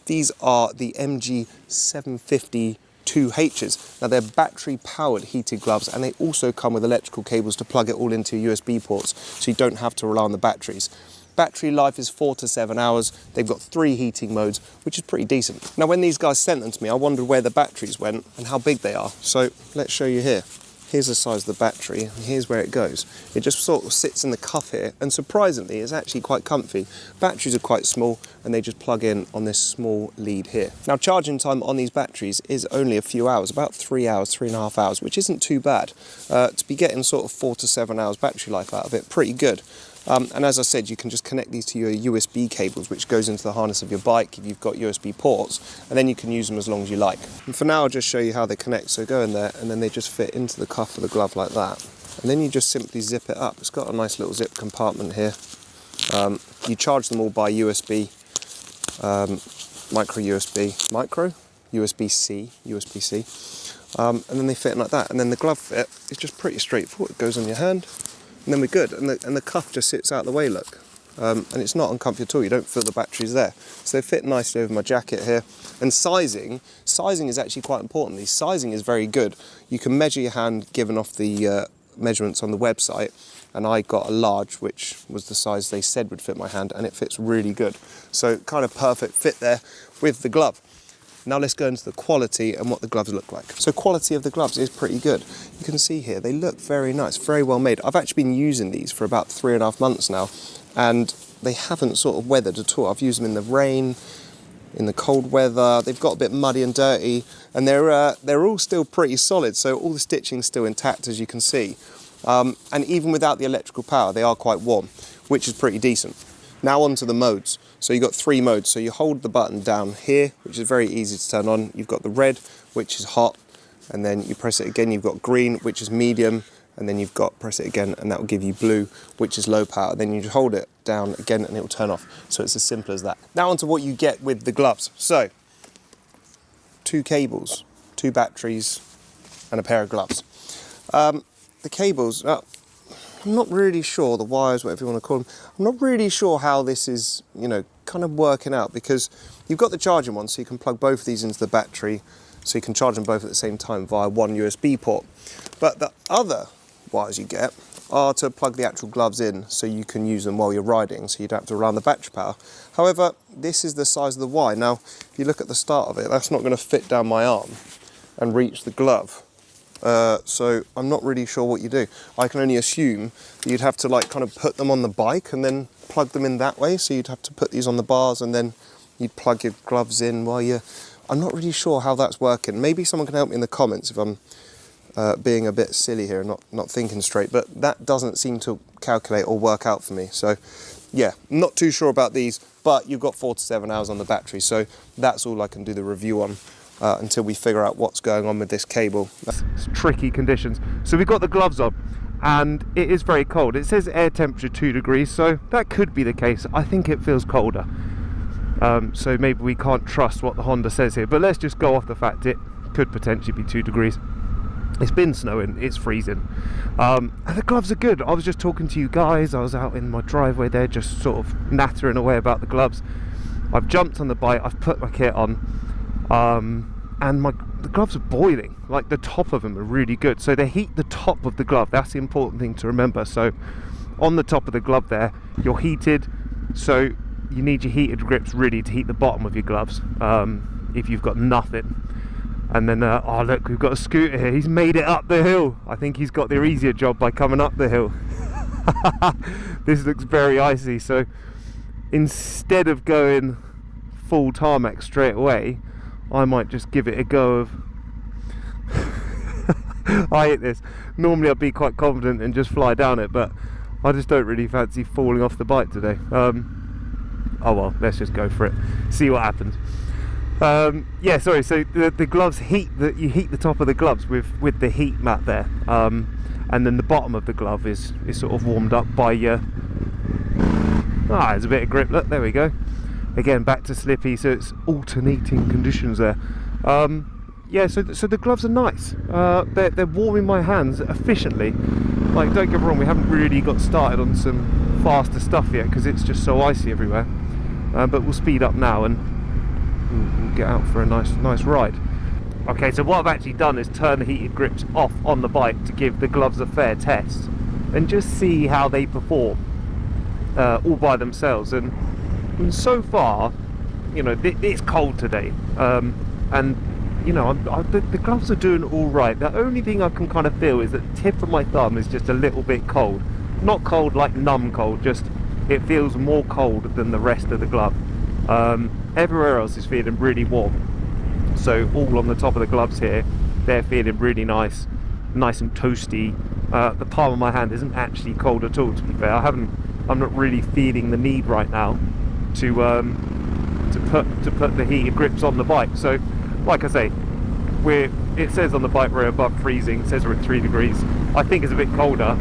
These are the MG750 2Hs. Now they're battery powered heated gloves, and they also come with electrical cables to plug it all into your USB ports, so you don't have to rely on the batteries. Battery life is 4 to 7 hours. They've got 3 heating modes, which is pretty decent. Now when these guys sent them to me, I wondered where the batteries went and how big they are. So let's show you here. Here's the size of the battery, and here's where it goes. It just sort of sits in the cuff here, and surprisingly, it's actually quite comfy. Batteries are quite small, and they just plug in on this small lead here. Now, charging time on these batteries is only a few hours, about 3 hours, 3.5 hours, which isn't too bad. To be getting sort of 4 to 7 hours battery life out of it, pretty good. And as I said, you can just connect these to your USB cables, which goes into the harness of your bike if you've got USB ports, and then you can use them as long as you like. And for now, I'll just show you how they connect. So go in there, and then they just fit into the cuff of the glove like that. And then you just simply zip it up. It's got a nice little zip compartment here. You charge them all by USB, micro USB-C, and then they fit in like that. And then the glove fit is just pretty straightforward. It goes on your hand, and then we're good. And the cuff just sits out of the way, look. And it's not uncomfy at all. You don't feel the batteries there. So they fit nicely over my jacket here. And sizing is actually quite important. The sizing is very good. You can measure your hand given off the measurements on the website. And I got a large, which was the size they said would fit my hand, and it fits really good. So kind of perfect fit there with the glove. Now let's go into the quality and what the gloves look like. So quality of the gloves is pretty good. You can see here, they look very nice, very well made. I've actually been using these for about 3.5 months now, and they haven't sort of weathered at all. I've used them in the rain, in the cold weather. They've got a bit muddy and dirty, and they're all still pretty solid. So all the stitching's still intact, as you can see. And even without the electrical power, they are quite warm, which is pretty decent. Now onto the modes. So you've got 3 modes. So you hold the button down here, which is very easy to turn on. You've got the red, which is hot, and then you press it again, you've got green, which is medium, and then you've got press it again, and that will give you blue, which is low power. Then you just hold it down again, and it will turn off. So it's as simple as that. Now onto what you get with the gloves. So 2 cables, 2 batteries, and a pair of gloves. The cables, I'm not really sure, the wires, whatever you want to call them, I'm not really sure how this is, kind of working out, because you've got the charging one, so you can plug both of these into the battery, so you can charge them both at the same time via one USB port. But the other wires you get are to plug the actual gloves in, so you can use them while you're riding, so you'd have to rely on the battery power. However, this is the size of the wire. Now, if you look at the start of it, that's not going to fit down my arm and reach the glove. So I'm not really sure what you do. I can only assume that you'd have to kind of put them on the bike and then plug them in that way. So you'd have to put these on the bars and then you'd plug your gloves in while you're... I'm not really sure how that's working. Maybe someone can help me in the comments if I'm being a bit silly here and not thinking straight, but that doesn't seem to calculate or work out for me. So yeah, not too sure about these, but you've got 4 to 7 hours on the battery. So that's all I can do the review on. Until we figure out what's going on with this cable. It's tricky conditions. So we've got the gloves on and it is very cold. It says air temperature 2 degrees, so that could be the case. I think it feels colder. So maybe we can't trust what the Honda says here, but let's just go off the fact it could potentially be 2 degrees. It's been snowing, it's freezing. And the gloves are good. I was just talking to you guys. I was out in my driveway there, just sort of nattering away about the gloves. I've jumped on the bike, I've put my kit on. And the gloves are boiling, like the top of them are really good. So they heat the top of the glove, that's the important thing to remember. So on the top of the glove there, you're heated, so you need your heated grips really to heat the bottom of your gloves, if you've got nothing. And then, oh look, we've got a scooter here, he's made it up the hill. I think he's got the easier job by coming up the hill. This looks very icy, so instead of going full tarmac straight away, I might just give it a go of... I hate this. Normally I'd be quite confident and just fly down it, but I just don't really fancy falling off the bike today. Oh well, let's just go for it. See what happens. Yeah, sorry, so the gloves heat, you heat the top of the gloves with the heat mat there. And then the bottom of the glove is sort of warmed up by your... there's a bit of grip, look, there we go. Again, back to slippy, so it's alternating conditions there. Yeah, so the gloves are nice. They're warming my hands efficiently. Like, don't get me wrong, we haven't really got started on some faster stuff yet because it's just so icy everywhere. But we'll speed up now and get out for a nice ride. Okay, so what I've actually done is turn the heated grips off on the bike to give the gloves a fair test and just see how they perform all by themselves. And so far, you know, it's cold today, and you know, the gloves are doing all right. The only thing I can kind of feel is that the tip of my thumb is just a little bit cold. Not cold like numb cold, just it feels more cold than the rest of the glove. Everywhere else is feeling really warm. So all on the top of the gloves here, they're feeling really nice and toasty. The palm of my hand isn't actually cold at all, to be fair. I'm not really feeling the need right now to put the heated grips on the bike. So like I say, it says on the bike we're above freezing, it says we're at 3 degrees. I think it's a bit colder,